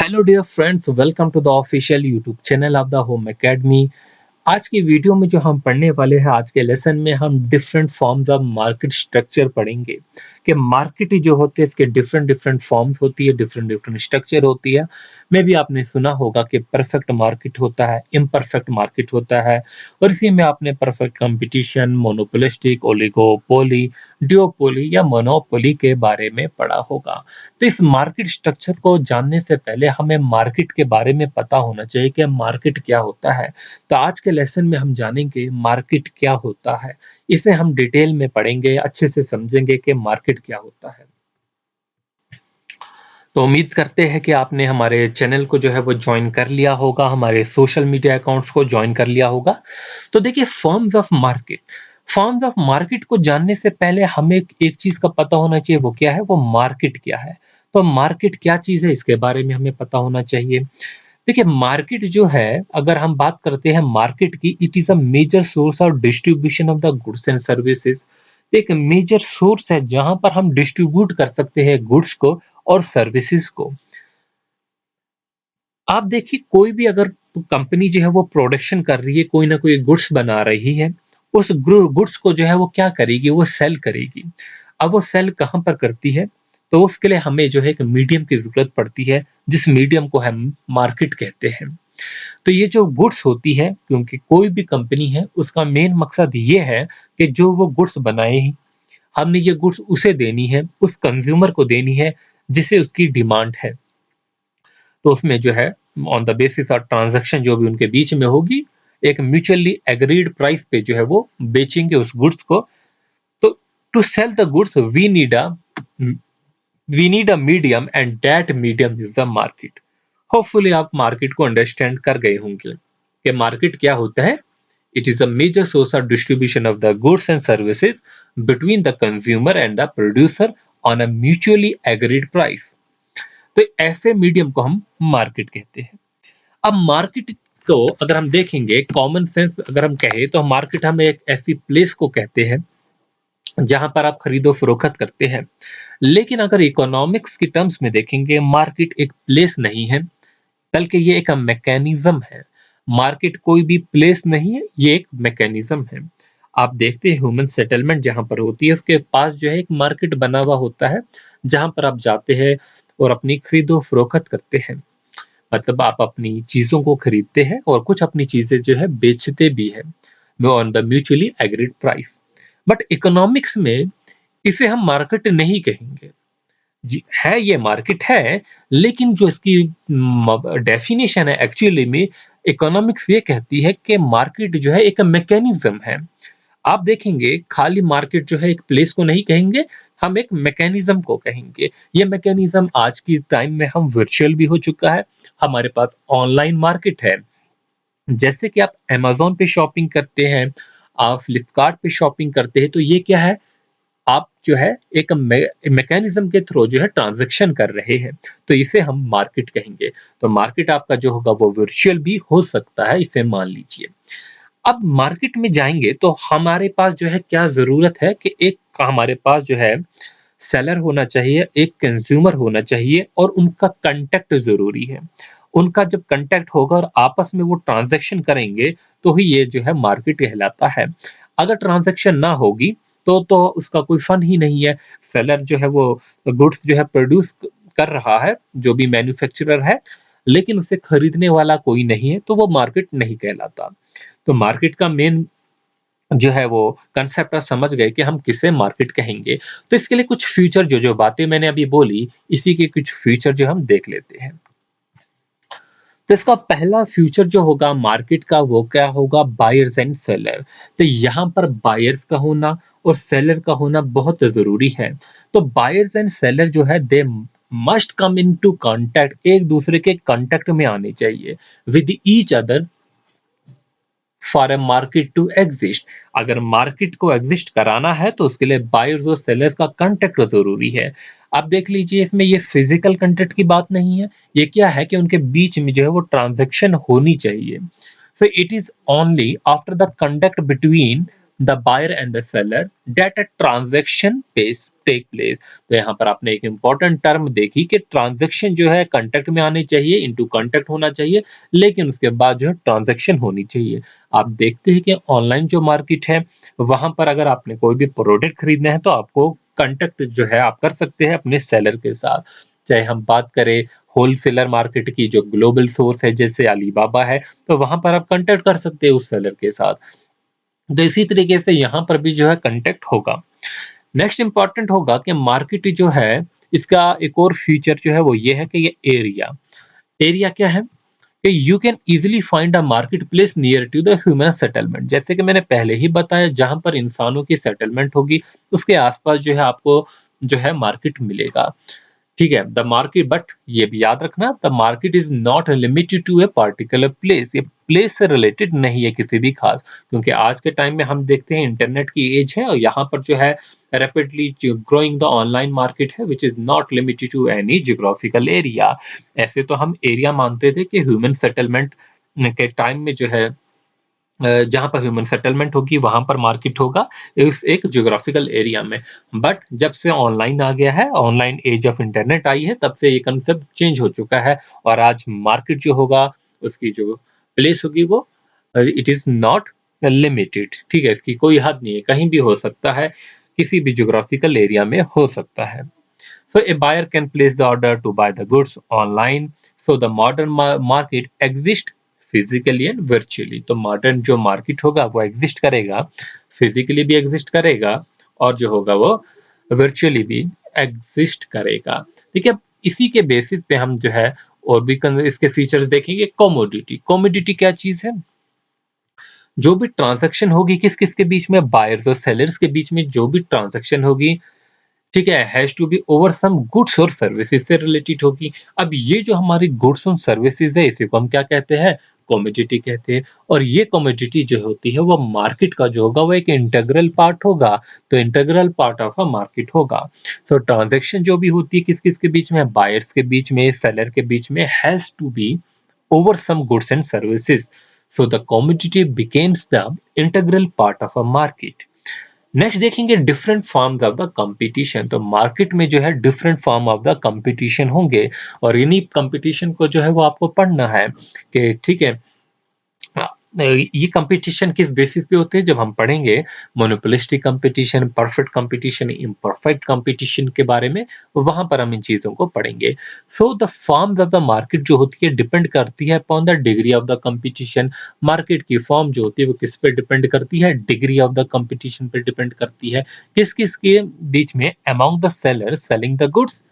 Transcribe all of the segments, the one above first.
Hello dear friends, welcome to the official YouTube channel of the home academy. आज की video में जो हम पढ़ने वाले हैं, आज के लेसन में हम different forms of market structure पढ़ेंगे कि मार्केट जो होते हैं इसके डिफरेंट डिफरेंट फॉर्म्स होती है, डिफरेंट डिफरेंट स्ट्रक्चर होती है। मे भी आपने सुना होगा कि परफेक्ट मार्केट होता है, इम्परफेक्ट मार्केट होता है, और इसी में आपने परफेक्ट कंपटीशन, मोनोपोलिस्टिक, ओलिगोपोली, डिओपोली या मोनोपोली के बारे में पढ़ा होगा। तो इस मार्केट स्ट्रक्चर को जानने से पहले हमें मार्केट के बारे में पता होना चाहिए कि मार्केट क्या होता है। तो आज के लेसन में हम जानेंगे मार्केट क्या होता है। इसे हम डिटेल में पढ़ेंगे, अच्छे से समझेंगे कि मार्केट क्या होता है। तो उम्मीद करते हैं कि आपने हमारे चैनल को जो है वो ज्वाइन कर लिया होगा, हमारे सोशल मीडिया अकाउंट्स को ज्वाइन कर लिया होगा। तो देखिए, फॉर्म्स ऑफ मार्केट को जानने से पहले हमें एक चीज का पता होना चाहिए, वो क्या है, वो मार्केट क्या है। तो मार्केट क्या चीज है, इसके बारे में हमें पता होना चाहिए। देखिए, मार्केट जो है, अगर हम बात करते हैं मार्केट की, it is a major source of distribution of the goods and services. एक मेजर सोर्स है जहां पर हम डिस्ट्रीब्यूट कर सकते हैं गुड्स को और सर्विसेज को। आप देखिए, कोई भी अगर कंपनी जो है वो प्रोडक्शन कर रही है, कोई ना कोई गुड्स बना रही है, उस गुड्स को जो है वो क्या करेगी, वो सेल करेगी। अब वो सेल कहाँ पर करती है, तो उसके लिए हमें जो है एक मीडियम की जरूरत पड़ती है, जिस मीडियम को हम मार्केट कहते हैं। तो ये जो गुड्स होती है, क्योंकि कोई भी कंपनी है, उसका मेन मकसद ये है कि जो वो गुड्स बनाए, हमने ये गुड्स उसे देनी है, उस कंज्यूमर को देनी है जिसे उसकी डिमांड है। तो उसमें जो है, on the basis of transaction जो भी उनके बीच में होगी, एक म्यूचुअली एग्रीड प्राइस पे जो है वो बेचेंगे उस गुड्स को। तो to sell the goods we need a medium, and that medium is the market. Hopefully आप मार्केट को अंडरस्टैंड कर गए होंगे कि मार्केट क्या होता है। It is a major source of distribution of the goods and services between the consumer and the producer on a mutually agreed price. तो ऐसे मीडियम को हम मार्केट कहते हैं। अब मार्केट को अगर हम देखेंगे, कॉमन सेंस अगर हम कहें, तो मार्केट हम एक ऐसी प्लेस को कहते हैं जहां पर आप खरीदो फरोख्त करते हैं। लेकिन अगर इकोनॉमिक्स की टर्म्स में देखेंगे, मार्केट एक प्लेस नहीं है, बल्कि ये एक मैकेनिज्म है। मार्केट कोई भी प्लेस नहीं है, ये एक मैकेनिज्म है। आप देखते हैं, ह्यूमन सेटलमेंट जहां पर होती है, उसके पास जो है एक मार्केट बना हुआ होता है, जहां पर आप जाते हैं और अपनी खरीदो फरोख्त करते हैं। मतलब आप अपनी चीजों को खरीदते हैं और कुछ अपनी चीजें जो है बेचते भी है, on the mutually agreed price. But economics में इसे हम मार्केट नहीं कहेंगे। जी है, ये मार्केट है, लेकिन जो इसकी डेफिनेशन है एक्चुअली में, इकोनॉमिक्स ये कहती है कि मार्केट जो है एक मैकेनिज्म है। आप देखेंगे, खाली मार्केट जो है एक प्लेस को नहीं कहेंगे, हम एक मैकेनिज्म को कहेंगे। ये मैकेनिज्म आज की टाइम में हम वर्चुअल भी हो चुका है। हमारे पास ऑनलाइन मार्केट है, जैसे कि आप अमेज़न पे शॉपिंग करते हैं, आप फ्लिपकार्ट पे शॉपिंग करते हैं, तो ये क्या है, आप जो है एक मैकेनिज्म के थ्रू जो है ट्रांजैक्शन कर रहे हैं। तो इसे हम मार्केट कहेंगे। तो मार्केट आपका जो होगा वो वर्चुअल भी हो सकता है, इसे मान लीजिए। अब मार्केट में जाएंगे तो हमारे पास जो है क्या जरूरत है कि एक हमारे पास जो है सेलर होना चाहिए, एक कंज्यूमर होना चाहिए, और उनका कांटेक्ट जरूरी है। उनका जब कांटेक्ट होगा और आपस में वो ट्रांजैक्शन करेंगे, तो ही ये जो है मार्केट कहलाता है। अगर ट्रांजैक्शन ना होगी तो उसका कोई फन ही नहीं है। सेलर जो है वो गुड्स जो है प्रोड्यूस कर रहा है, जो भी मैन्युफैक्चरर है, लेकिन उसे खरीदने वाला कोई नहीं है, तो वो मार्केट नहीं कहलाता। तो मार्केट का मेन जो है वो कंसेप्ट आप समझ गए कि हम किसे मार्केट कहेंगे। तो इसके लिए कुछ फ्यूचर जो जो बातें मैंने अभी बोली, इसी के कुछ फ्यूचर जो हम देख लेते हैं। तो इसका पहला फ्यूचर जो होगा मार्केट का, वो क्या होगा, बायर्स एंड सेलर। तो यहाँ पर बायर्स का होना और सेलर का होना बहुत जरूरी है। तो बायर्स एंड सेलर जो है, they must come into contact, एक दूसरे के कांटेक्ट में आने चाहिए with each other for a market to exist. अगर मार्केट को एग्जिस्ट कराना है, तो उसके लिए बायर्स और सेलर्स का कांटेक्ट जरूरी है। आप देख लीजिए, इसमें ये फिजिकल कांटेक्ट की बात नहीं है, ये क्या है कि उनके बीच में जो है वो ट्रांजैक्शन होनी चाहिए। So it is only after the conduct between the buyer and the seller that a transaction pace take place. तो यहाँ पर आपने एक इंपॉर्टेंट टर्म देखी कि ट्रांजैक्शन जो है कांटेक्ट में आनी चाहिए, इनटू कांटेक्ट होना चाहिए, लेकिन उसके बाद जो है ट्रांजैक्शन होनी चाहिए। आप देखते हैं कि ऑनलाइन जो मार्केट है, वहां पर अगर आपने कोई भी प्रोडक्ट खरीदना है तो आपको कांटेक्ट जो है आप कर सकते हैं अपने सेलर के साथ। चाहे हम बात करें होलसेलर मार्केट की, जो ग्लोबल सोर्स है जैसे अलीबाबा है, तो वहां पर आप कांटेक्ट कर सकते हैं उस सेलर के साथ। तो इसी तरीके से यहाँ पर भी जो है कांटेक्ट होगा। नेक्स्ट इंपॉर्टेंट होगा कि मार्केट जो है, इसका एक और फीचर जो है वो ये है कि ये एरिया। एरिया क्या है कि you can easily find a market place near to the human settlement. जैसे कि मैंने पहले ही बताया, जहां पर इंसानों की सेटलमेंट होगी उसके आसपास जो है आपको जो है मार्केट मिलेगा। ठीक है, द मार्केट, बट ये भी याद रखना, the market is not limited to a particular place. ये प्लेस से रिलेटेड नहीं है किसी भी खास, क्योंकि आज के टाइम में हम देखते हैं इंटरनेट की एज है और यहाँ पर जो है rapidly growing the online market है which is not limited to any geographical area. ऐसे तो हम एरिया मानते थे कि ह्यूमन सेटलमेंट के टाइम में जो है जहाँ पर ह्यूमन सेटलमेंट होगी वहां पर मार्केट होगा, इस एक ज्योग्राफिकल एरिया में। बट जब से ऑनलाइन आ गया है, ऑनलाइन एज ऑफ इंटरनेट आई है, तब से ये कंसेप्ट चेंज हो चुका है। और आज मार्केट जो होगा, उसकी जो प्लेस होगी वो इट इज नॉट लिमिटेड। ठीक है, इसकी कोई हद नहीं है, कहीं भी हो सकता है, किसी भी ज्योग्राफिकल एरिया में हो सकता है। So a buyer can place the order to buy the goods online. So the modern market exists physically and virtually. तो मॉडर्न जो मार्केट होगा वो एग्जिस्ट करेगा, फिजिकली भी एग्जिस्ट करेगा, और जो होगा वो वर्चुअली भी एग्जिस्ट करेगा। ठीक है, इसी के बेसिस पे हम जो है और भी इसके फीचर्स देखेंगे। कमोडिटी, कमोडिटी क्या चीज है? जो भी ट्रांजैक्शन होगी किस किस के बीच में, बायर्स और सेलर्स के बीच में जो भी ट्रांजैक्शन होगी, ठीक है, has to be over some goods और सर्विसेज से रिलेटेड होगी। अब ये जो हमारी गुड्स और सर्विसेज है, इसी को हम क्या कहते हैं? कमोडिटी कहते हैं। और ये कमोडिटी जो होती है वो मार्केट का जो होगा वो एक इंटीग्रल पार्ट होगा। तो integral part of a market होगा। सो ट्रांजैक्शन जो भी होती है किस किस के बीच में, बायर्स के बीच में, सेलर के बीच में, has to be over some goods and services. So the commodity becomes the integral part of a market. Next देखेंगे different forms of the competition. तो मार्केट में जो है different form of the competition होंगे, और इन्हीं कंपटीशन को जो है वो आपको पढ़ना है कि ठीक है, ये कंपटीशन किस बेसिस पे होते हैं, जब हम पढ़ेंगे monopolistic competition, perfect competition, imperfect competition के बारे में, वहां पर हम इन चीजों को पढ़ेंगे। So the forms of the market जो होती है डिपेंड करती है upon the degree of the competition. Market की फॉर्म जो होती है वो किस पे डिपेंड करती है? डिग्री ऑफ द कंपटीशन पे डिपेंड करती है। किस किस के बीच में? Among the seller selling the goods,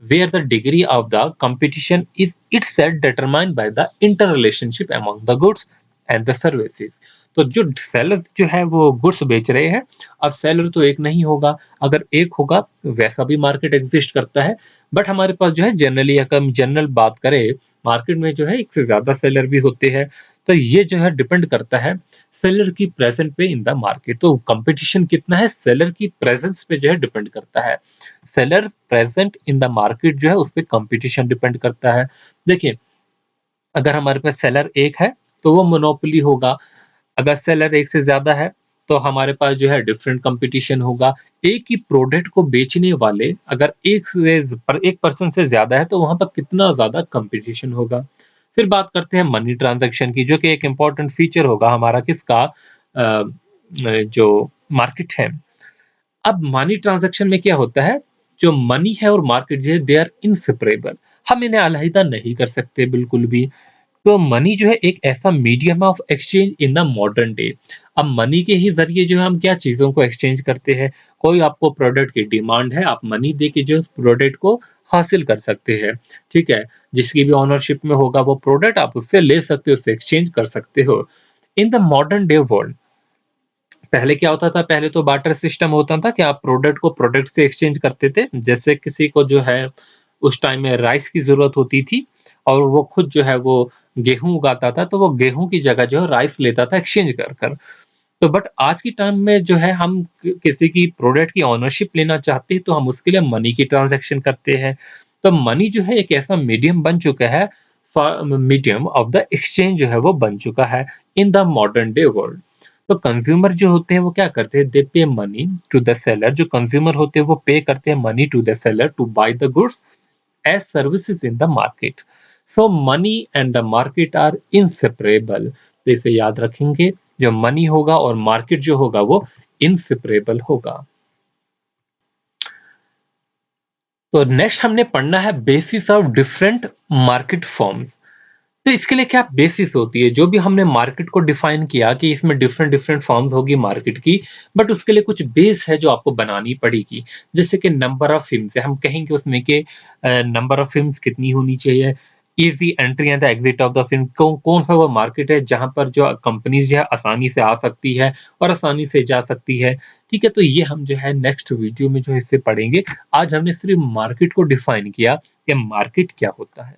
where the degree of the competition is itself determined by the interrelationship among the goods and the services। तो जो सेलर्स जो है वो गुड्स बेच रहे हैं, अब सेलर तो एक नहीं होगा, अगर एक होगा वैसा भी मार्केट एग्जिस्ट करता है। बट हमारे पास जो है जनरली, अगर हम जनरल बात करें, मार्केट में जो है एक से ज्यादा सेलर भी होते हैं। तो ये जो है डिपेंड करता है सेलर की प्रेजेंट पे इन द मार्केट। तो कंपटीशन कितना है, सेलर की प्रेजेंस पे जो है डिपेंड करता है। Seller present in the market जो है उस पर कंपटीशन डिपेंड करता है। देखिए, अगर हमारे पास सेलर एक है तो वो मोनोपोली होगा, अगर सेलर एक से ज्यादा है तो हमारे पास जो है डिफरेंट कंपटीशन होगा। एक ही प्रोडक्ट को बेचने वाले अगर एक पर्सन से ज्यादा है तो वहां पर कितना ज्यादा कंपटीशन होगा। फिर बात करते हैं मनी ट्रांजैक्शन की, जो कि एक इंपॉर्टेंट फीचर होगा हमारा किसका, जो मार्केट है। अब मनी ट्रांजैक्शन में क्या होता है, जो मनी है और मार्केट जो है दे आर इनसेपरेबल, हम इन्हें अलग नहीं कर सकते बिल्कुल भी। तो मनी जो है एक ऐसा medium of exchange in the modern day. अब मनी के ही जरिए जो है हम क्या चीजों को एक्सचेंज करते हैं, कोई आपको प्रोडक्ट की डिमांड है, आप मनी दे के जो प्रोडक्ट को हासिल कर सकते हैं। ठीक है, जिसकी भी ऑनरशिप में होगा वो प्रोडक्ट आप उससे ले सकते हो, उससे एक्सचेंज कर सकते हो। इन द मॉडर्न डे वर्ल्ड पहले क्या होता था, पहले तो बार्टर सिस्टम होता था कि आप प्रोडक्ट को प्रोडक्ट से एक्सचेंज करते थे। जैसे किसी को जो है उस टाइम में राइस की जरूरत होती थी और वो खुद जो है वो गेहूं उगाता था, तो वो गेहूं की जगह जो है राइस लेता था एक्सचेंज कर कर। तो बट आज की टाइम में जो है हम किसी की प्रोडक्ट की ओनरशिप लेना चाहते हैं तो हम उसके लिए मनी की ट्रांजैक्शन करते हैं। तो मनी जो है एक ऐसा मीडियम बन चुका है, मीडियम ऑफ द एक्सचेंज जो है वो बन चुका है in the modern day world. तो कंज्यूमर जो होते हैं वो क्या करते हैं, they pay money to the seller. जो कंज्यूमर होते हैं वो पे करते हैं money to the seller to buy the goods as services in the market. So money and the market are inseparable. तो इसे याद रखेंगे, जो मनी होगा और मार्केट जो होगा वो इनसेपरेबल होगा। तो नेक्स्ट हमने पढ़ना है basis of different market forms. तो इसके लिए क्या बेसिस होती है, जो भी हमने मार्केट को डिफाइन किया कि इसमें डिफरेंट डिफरेंट फॉर्म्स होगी मार्केट की, बट उसके लिए कुछ बेस है जो आपको बनानी पड़ेगी। जैसे कि नंबर ऑफ फिल्म्स है, हम कहेंगे उसमें कि नंबर ऑफ फिल्म्स कितनी होनी चाहिए, easy entry and the exit of the film, कौन सा वो मार्केट है जहां पर जो कंपनीज जो है आसानी से आ सकती है और आसानी से जा सकती है। ठीक है, तो ये हम जो है नेक्स्ट वीडियो में जो है इससे पढ़ेंगे। आज हमने सिर्फ मार्केट को डिफाइन किया कि मार्केट क्या होता है।